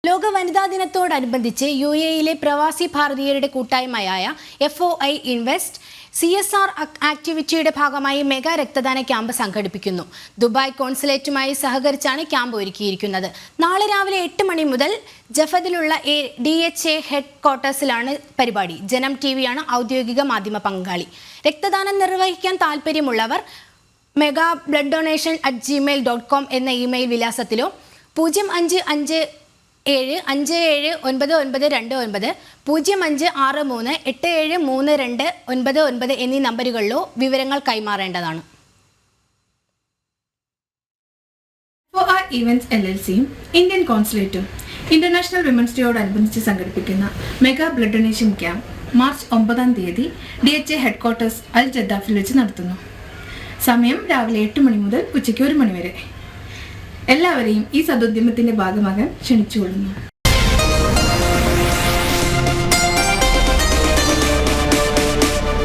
ലോക വനിതാ ദിനത്തോടനുബന്ധിച്ച് UAE പ്രവാസി ഭാരതീയരുടെ കൂട്ടായ്മയായ FOI ഇൻവെസ്റ്റ് CSR ആക്ടിവിറ്റിയുടെ ഭാഗമായി മെഗാ രക്തദാന ക്യാമ്പ് സംഘടിപ്പിക്കുന്നു. ദുബായ് കോൺസുലേറ്റുമായി സഹകരിച്ചാണ് ക്യാമ്പ് ഒരുക്കിയിരിക്കുന്നത്. നാളെ രാവിലെ 8 മണി മുതൽ ജഫദിലുള്ള DHA ഹെഡ് ക്വാർട്ടേഴ്സിലാണ് പരിപാടി. ജനം TV-യാണ് ഔദ്യോഗിക മാധ്യമ പങ്കാളി. രക്തദാനം നിർവഹിക്കാൻ താൽപ്പര്യമുള്ളവർ megabloodDonation@gmail.com എന്ന ഇമെയിൽ വിലാസത്തിലോ 0557579929 0563873299 എന്നീ നമ്പറുകളിലോ വിവരങ്ങൾ കൈമാറേണ്ടതാണ്. FOI ഇവന്റ്സ് LLCയും ഇന്ത്യൻ കോൺസുലേറ്റും ഇന്റർനാഷണൽ വിമൻസ് ഡേയോടനുബന്ധിച്ച് സംഘടിപ്പിക്കുന്ന mega blood donation camp March 9-ാം തീയതി DHA ഹെഡ് ക്വാർട്ടേഴ്സ് അൽ ജദ്ദാഫിൽ വെച്ച് നടത്തുന്നു. സമയം രാവിലെ 8 മണി മുതൽ ഉച്ചയ്ക്ക് 1 മണി വരെ. എല്ലാവരെയും ഈ സദുദ്യമത്തിന്റെ ഭാഗമാകാൻ ക്ഷണിച്ചുകൊള്ളുന്നു.